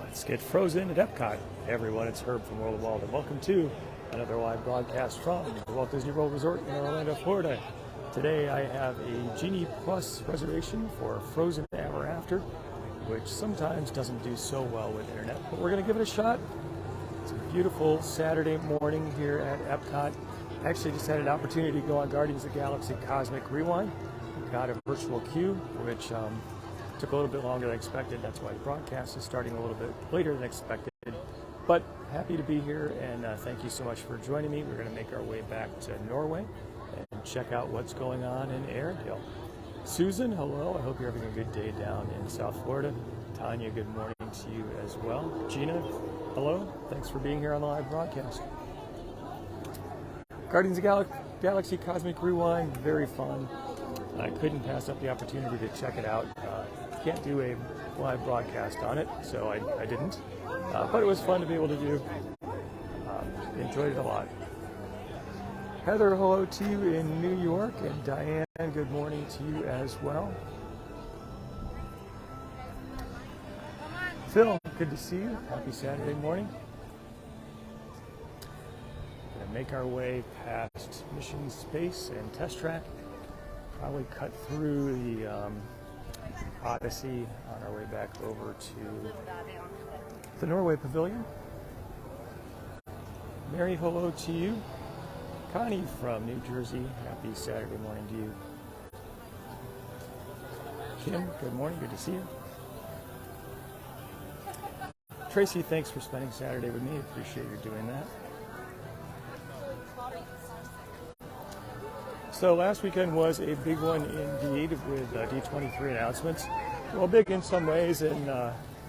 Let's get frozen at EPCOT. Hey everyone, it's Herb from World of Walt, and welcome to another live broadcast from the Walt Disney World Resort in Orlando, Florida. Today I have a Genie Plus reservation for Frozen Ever After, which sometimes doesn't do so well with internet, but we're going to give it a shot. It's a beautiful Saturday morning here at EPCOT. I actually just had an opportunity to go on Guardians of the Galaxy Cosmic Rewind. Got a virtual queue, which took a little bit longer than expected. That's why the broadcast is starting a little bit later than expected. But happy to be here, and thank you so much for joining me. We're going to make our way back to Norway and check out what's going on in Airedale. Susan, hello. I hope you're having a good day down in South Florida. Tanya, good morning to you as well. Gina, hello. Thanks for being here on the live broadcast. Guardians of the Galaxy Cosmic Rewind, very fun. I couldn't pass up the opportunity to check it out. Can't do a live broadcast on it, so I didn't. But it was fun to be able to do. Enjoyed it a lot. Heather, hello to you in New York, and Diane, good morning to you as well. Phil, good to see you. Happy Saturday morning. Gonna make our way past Mission Space and Test Track. Probably cut through the Odyssey on our way back over to the Norway Pavilion. Mary, hello to you. Connie from New Jersey, happy Saturday morning to you. Kim, good morning, good to see you. Tracy, thanks for spending Saturday with me. Appreciate you doing that. So last weekend was a big one indeed with D23 announcements. Well, big in some ways and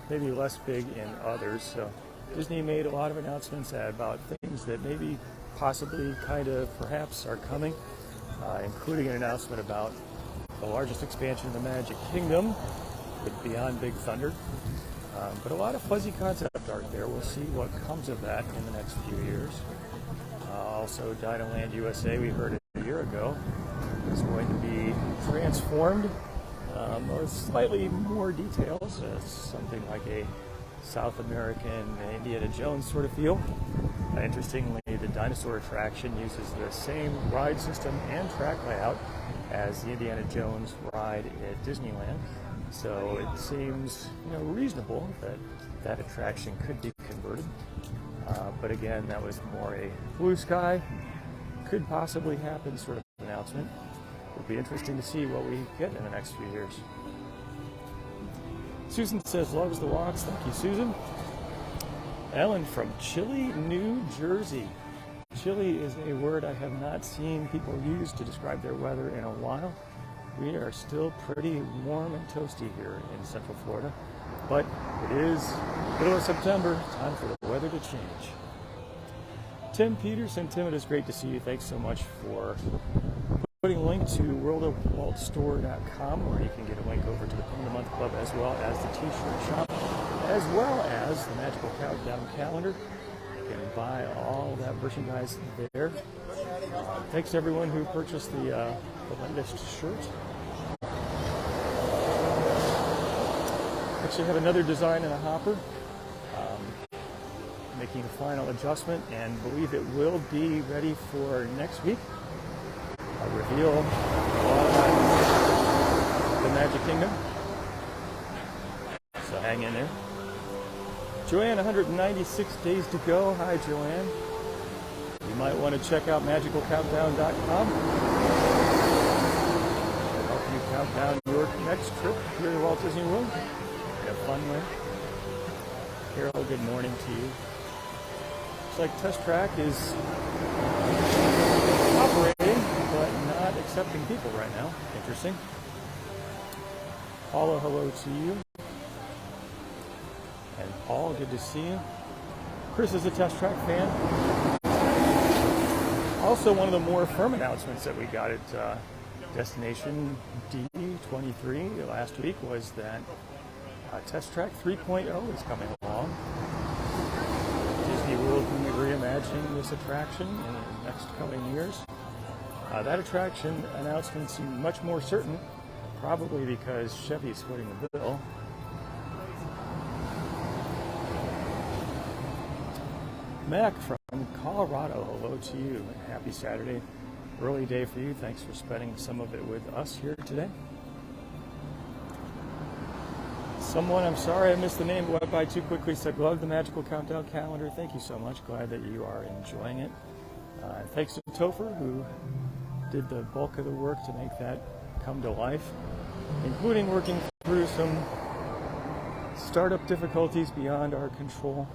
maybe less big in others. So Disney made a lot of announcements about things that maybe, possibly, kind of, perhaps are coming, including an announcement about the largest expansion in the Magic Kingdom with Beyond Big Thunder. But a lot of fuzzy concept art there. We'll see what comes of that in the next few years. Also, Dinoland USA, we heard it a year ago, is going to be transformed with slightly more details, something like a South American Indiana Jones sort of feel. Interestingly, the dinosaur attraction uses the same ride system and track layout as the Indiana Jones ride at Disneyland, so it seems reasonable that that attraction could be converted. But again, that was more a blue sky, could possibly happen sort of announcement. It'll be interesting to see what we get in the next few years. Susan says, loves the walks. Thank you, Susan. Ellen from Chilly, New Jersey. Chilly is a word I have not seen people use to describe their weather in a while. We are still pretty warm and toasty here in Central Florida, but it is middle of September, time for the weather to change. Tim Peterson, Tim, it is great to see you. Thanks so much for putting a link to worldofwaltstore.com, where you can get a link over to the Pin of the Month Club, as well as the t-shirt shop, as well as the Magical Countdown calendar. You can buy all that merchandise there. Thanks to everyone who purchased the latest shirt. Actually have another design in a hopper. Making a final adjustment and believe it will be ready for next week. I'll reveal all about the Magic Kingdom. So hang in there. Joanne, 196 days to go. Hi, Joanne. You might want to check out magicalcountdown.com. It'll help you count down your next trip here to Walt Disney World. Have fun there. Carol, good morning to you. Looks like Test Track is operating, but not accepting people right now. Interesting. Paula, hello to you. And Paul, good to see you. Chris is a Test Track fan. Also, one of the more firm announcements that we got at Destination D23 last week was that Test Track 3.0 is coming along. Disney World will be reimagining this attraction in the next coming years. That attraction announcement seemed much more certain, probably because Chevy's footing the bill. Mac from Colorado, hello to you, and happy Saturday. Early day for you. Thanks for spending some of it with us here today. Someone, I'm sorry I missed the name, went by too quickly, said, love the magical countdown calendar. Thank you so much. Glad that you are enjoying it. Thanks to Topher, who did the bulk of the work to make that come to life, including working through some startup difficulties beyond our control.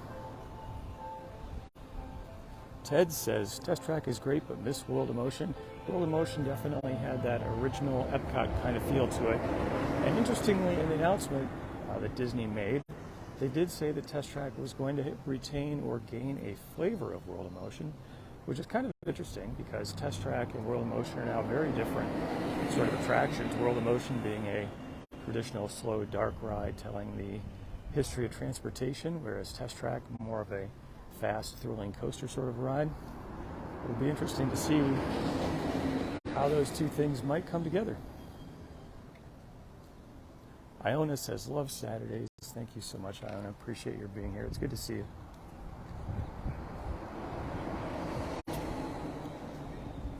Ted says, Test Track is great, but miss World of Motion. World of Motion definitely had that original EPCOT kind of feel to it. And interestingly, in the announcement that Disney made, they did say that Test Track was going to retain or gain a flavor of World of Motion, which is kind of interesting because Test Track and World of Motion are now very different sort of attractions. World of Motion being a traditional slow, dark ride telling the history of transportation, whereas Test Track more of a fast, thrilling coaster sort of ride. It'll be interesting to see how those two things might come together. Iona says, love Saturdays. Thank you so much, Iona. Appreciate your being here. It's good to see you.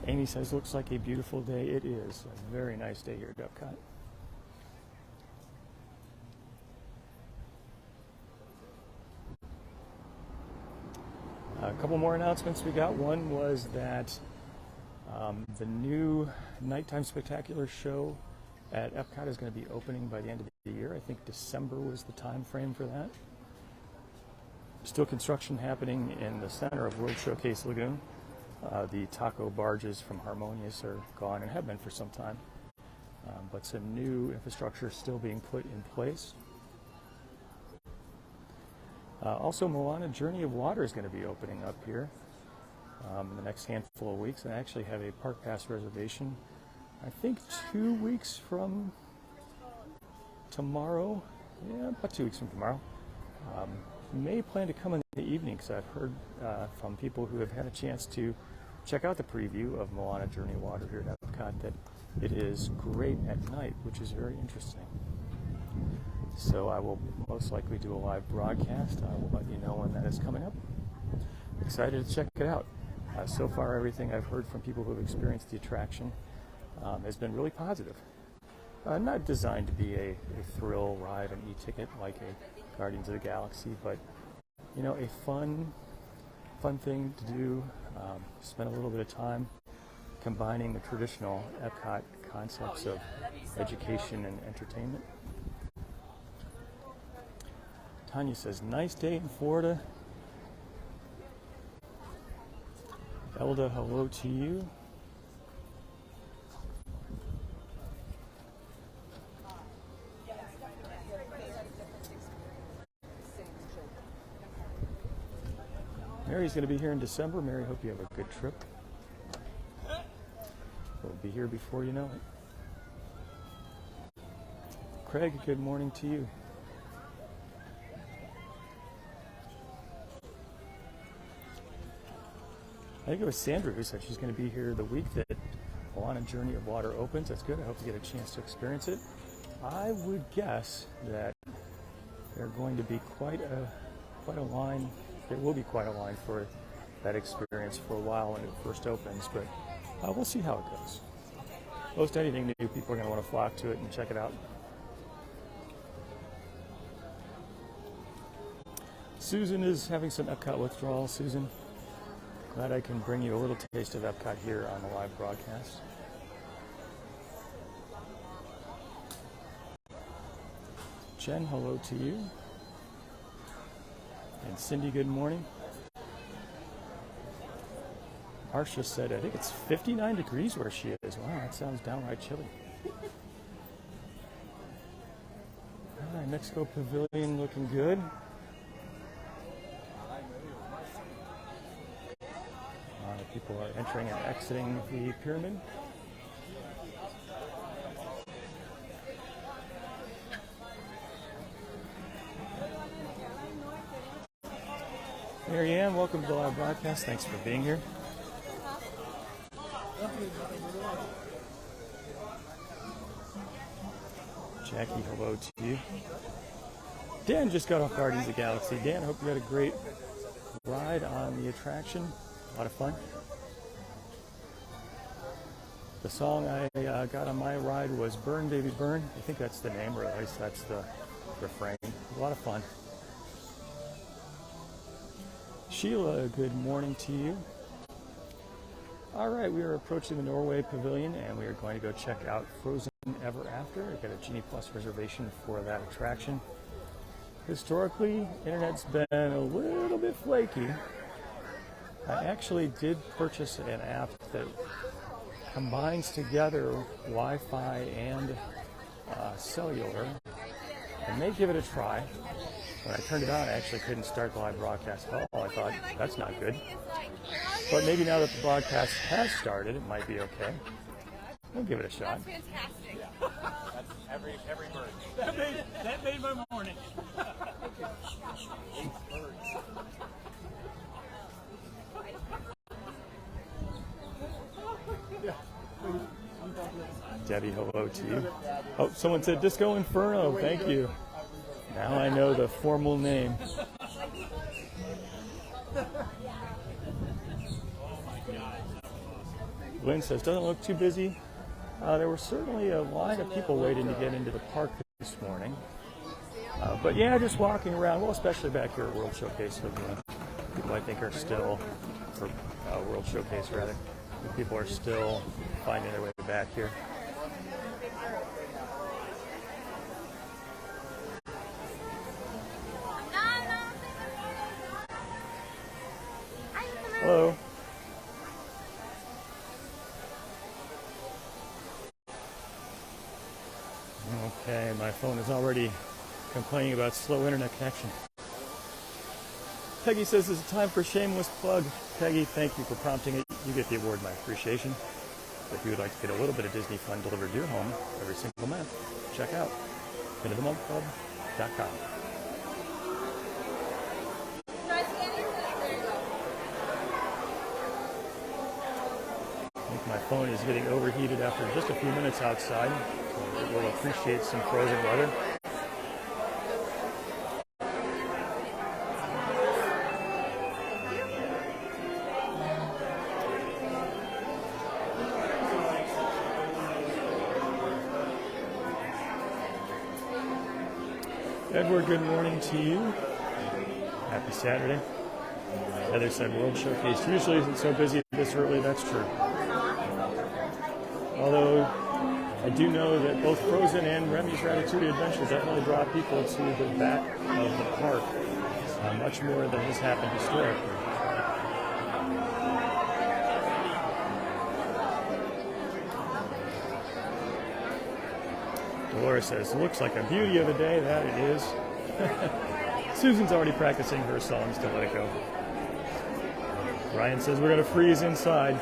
Amy says, looks like a beautiful day. It is a very nice day here at EPCOT. A couple more announcements we got. One was that the new Nighttime Spectacular show at EPCOT is going to be opening by the end of the year. I think December was the time frame for that. Still construction happening in the center of World Showcase Lagoon. The taco barges from Harmonious are gone and have been for some time. But some new infrastructure still being put in place. Also, Moana Journey of Water is going to be opening up here in the next handful of weeks. And I actually have a park pass reservation, I think 2 weeks from tomorrow. Yeah, about 2 weeks from tomorrow. May plan to come in the evening because I've heard from people who have had a chance to check out the preview of Moana Journey of Water here at EPCOT that it is great at night, which is very interesting. So I will most likely do a live broadcast. I will let you know when that is coming up. Excited to check it out. So far, everything I've heard from people who have experienced the attraction has been really positive. Not designed to be a thrill ride, an e-ticket like a Guardians of the Galaxy, but you know, a fun thing to do. Spend a little bit of time combining the traditional EPCOT concepts of education and entertainment. Tanya says, nice day in Florida. Elda, hello to you. Mary's going to be here in December. Mary, hope you have a good trip. We'll be here before you know it. Craig, good morning to you. I think it was Sandra who said she's going to be here the week that Moana Journey of Water opens. That's good. I hope to get a chance to experience it. I would guess that they're going to be quite a line. There will be quite a line for that experience for a while when it first opens, but we'll see how it goes. Most anything new, people are going to want to flock to it and check it out. Susan is having some EPCOT withdrawal. Susan, glad I can bring you a little taste of EPCOT here on the live broadcast. Jen, hello to you. And Cindy, good morning. Marcia said, I think it's 59 degrees where she is. Wow, that sounds downright chilly. All right, Mexico Pavilion looking good. A lot of people are entering and exiting the pyramid. Mary Ann, welcome to the live broadcast. Thanks for being here. Jackie, hello to you. Dan just got off Guardians of the Galaxy. Dan, I hope you had a great ride on the attraction. A lot of fun. The song I got on my ride was Burn Baby Burn. I think that's the name, or at least that's the refrain. A lot of fun. Sheila, good morning to you. All right, we are approaching the Norway Pavilion, and we are going to go check out Frozen Ever After. I got a Genie Plus reservation for that attraction. Historically, internet's been a little bit flaky. I actually did purchase an app that combines together Wi-Fi and cellular. I may give it a try. When I turned it on, I actually couldn't start the live broadcast at all. I thought, that's not good. But maybe now that the broadcast has started, it might be okay. We'll give it a shot. That's fantastic. Yeah. That's every bird. That made my morning. Debbie, hello to you. Oh, someone said Disco Inferno. Thank you. Now I know the formal name. Lynn says, doesn't look too busy. There was certainly a line of people waiting to get into the park this morning. But yeah, just walking around, well, especially back here at World Showcase. So, people I think are still, or World Showcase rather, people are still finding their way back here. Hello. Okay, my phone is already complaining about slow internet connection. Peggy says it's time for a shameless plug. Peggy, thank you for prompting it. You get the award, my appreciation. If you would like to get a little bit of Disney fun delivered to your home every single month, check out endofthemonthclub.com. I think my phone is getting overheated after just a few minutes outside. So we'll appreciate some frozen weather. Edward, good morning to you. Happy Saturday. Heather said World Showcase usually isn't so busy this early. That's true. Although I do know that both Frozen and Remy's Ratatouille Adventure definitely draw people to the back of the park, much more than has happened historically. Dolores says, looks like a beauty of a day, that it is. Susan's already practicing her songs to let it go. Ryan says, we're going to freeze inside.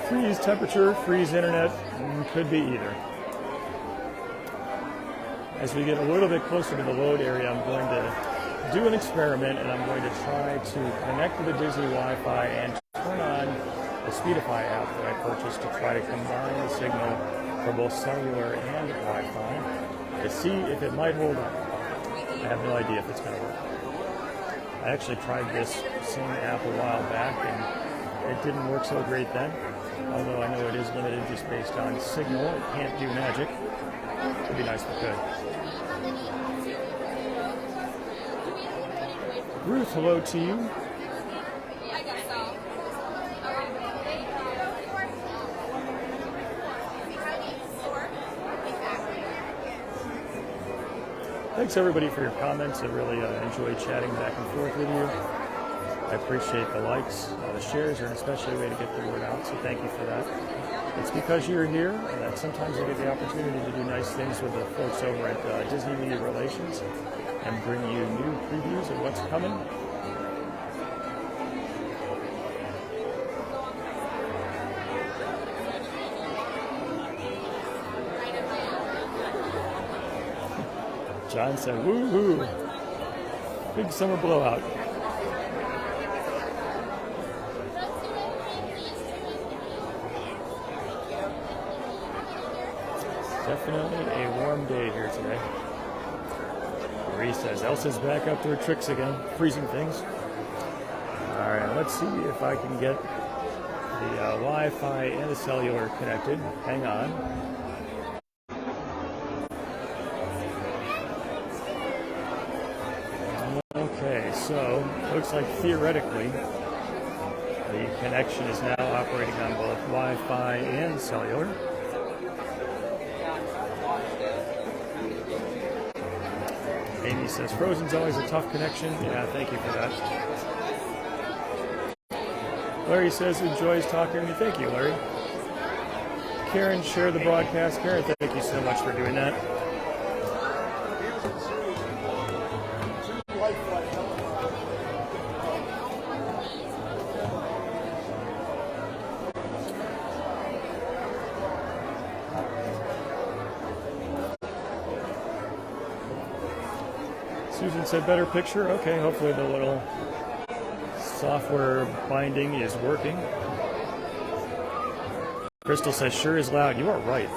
Freeze temperature, freeze internet, could be either. As we get a little bit closer to the load area, I'm going to do an experiment, and I'm going to try to connect to the Disney Wi-Fi and turn on the Speedify app that I purchased to try to combine the signal for both cellular and Wi-Fi to see if it might hold up. I have no idea if it's going to work. I actually tried this same app a while back, and it didn't work so great then. Although I know it is limited just based on signal. It can't do magic. It would be nice if it could. Ruth, hello to you. Thanks everybody for your comments. I really enjoy chatting back and forth with you. I appreciate the likes. The shares are an especially a way to get the word out, so thank you for that. It's because you're here that sometimes I get the opportunity to do nice things with the folks over at Disney Media Relations and bring you new previews of what's coming. John said, woohoo! Big summer blowout. Definitely a warm day here today. Marie says, Elsa's back up to her tricks again, freezing things. right, let's see if I can get the Wi-Fi and the cellular connected. Hang on. Okay, so looks like theoretically the connection is now operating on both Wi-Fi and cellular. Amy says, Frozen's always a tough connection. Yeah, thank you for that. Larry says, enjoys talking to me. Thank you, Larry. Karen, share the broadcast. Karen, thank you so much for doing that. Susan said better picture. Okay, hopefully the little software binding is working. Crystal says sure is loud. You are right.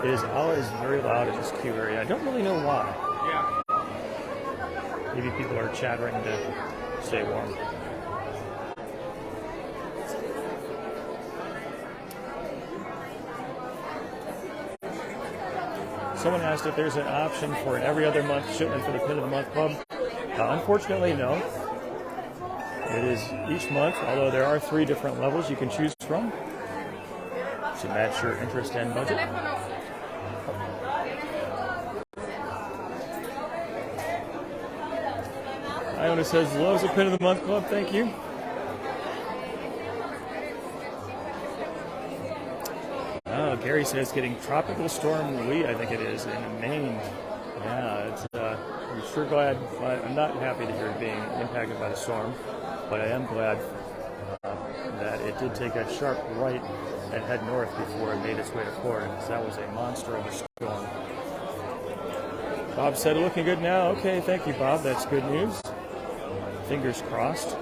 It is always very loud in this queue area. I don't really know why. Yeah. Maybe people are chattering to stay warm. Someone asked if there's an option for an every other month shipment for the Pin of the Month Club. Unfortunately, no. It is each month, although there are 3 different levels you can choose from to match your interest and budget. Iona says, loves the Pin of the Month Club. Thank you. Gary says getting Tropical Storm Lee, I think it is, in Maine. Yeah, it's, I'm sure glad. I'm not happy to hear it being impacted by the storm, but I am glad that it did take a sharp right and head north before it made its way to Florida, because that was a monster of a storm. Bob said, looking good now. Okay, thank you, Bob. That's good news. Fingers crossed.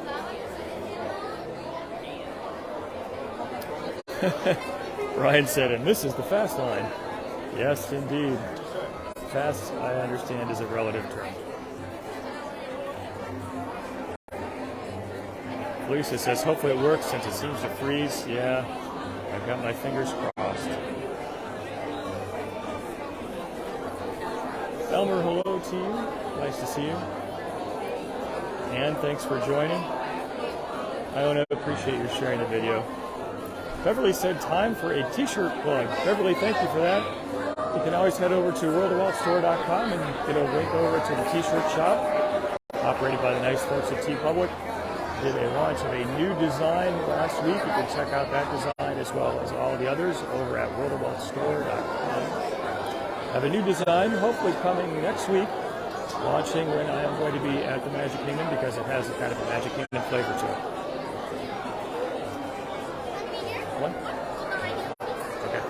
Ryan said, and this is the fast line. Yes, indeed. Fast, I understand, is a relative term. Lisa says, hopefully it works since it seems to freeze. Yeah, I've got my fingers crossed. Elmer, hello to you. Nice to see you. And thanks for joining. I want to appreciate your sharing the video. Beverly said, time for a t-shirt plug. Beverly, thank you for that. You can always head over to worldofwaltstore.com and get a link over to the t-shirt shop, operated by the nice folks at TeePublic. Did a launch of a new design last week. You can check out that design as well as all the others over at worldofwaltstore.com. Have a new design, hopefully coming next week, launching when I am going to be at the Magic Kingdom, because it has a kind of a Magic Kingdom flavor to it. One? Okay.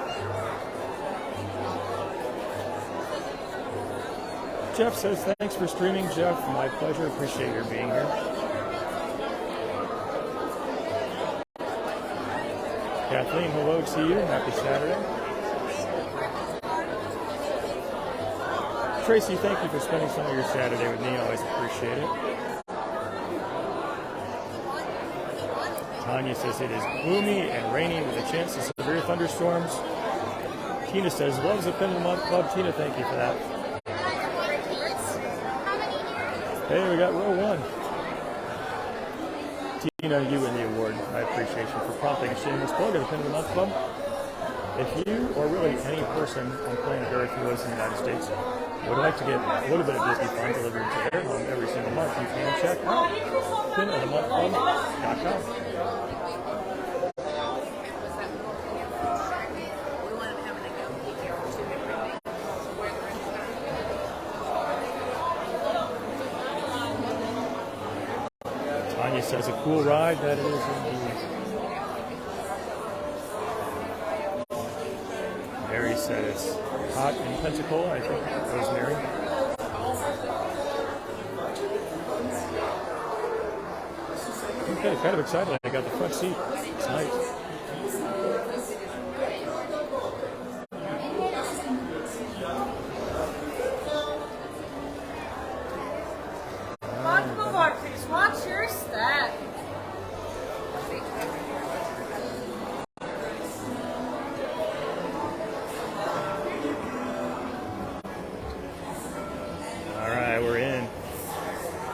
Jeff says, thanks for streaming, Jeff. My pleasure. Appreciate your being here. Kathleen, hello to you. Happy Saturday. Tracy, thank you for spending some of your Saturday with me. I always appreciate it. Tanya says it is gloomy and rainy with a chance of severe thunderstorms. Tina says, loves the Pin of the Month Club. Tina, thank you for that. Hey, we got row 1. Tina, you win the award. I appreciate you for prompting a shameless plug of the Pin of the Month Club. If you, or really any person on planet Earth who lives in the United States, would like to get a little bit of Disney fun delivered to their home every single month, you can check out pinofthemonthclub.com. Tanya says a cool ride. That it is indeed. Mary said it's hot in Pensacola, I think. Rosemary. Okay, kind of excited. I got the front seat. It's nice. Watch your step.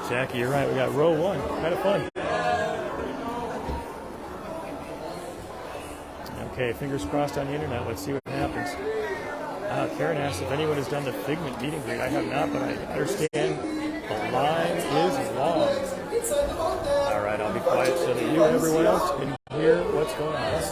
Jackie, you're right. We got row one. Kind of fun. Okay, fingers crossed on the internet. Let's see what happens. Karen asked if anyone has done the Figment meet and greet. I have not, but I understand the line is long. All right, I'll be quiet so that you and everyone else can hear what's going on.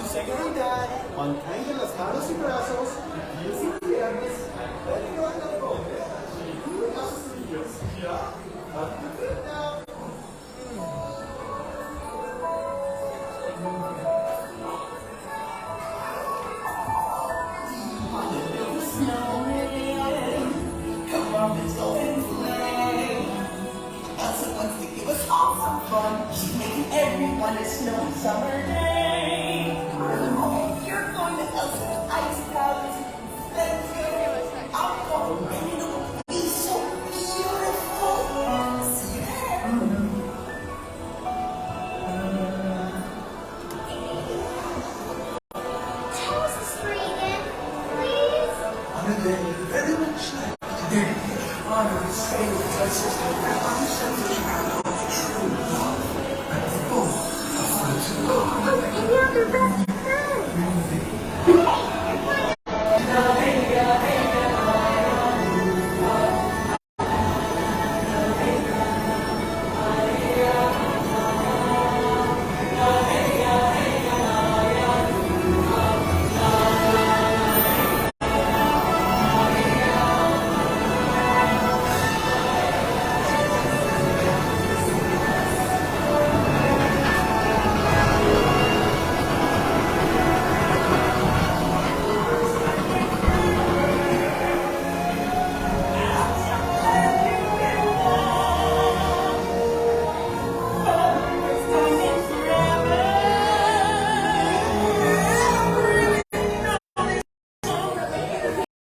She's making everyone a snowy summer day. You're going to Elsa's ice palace.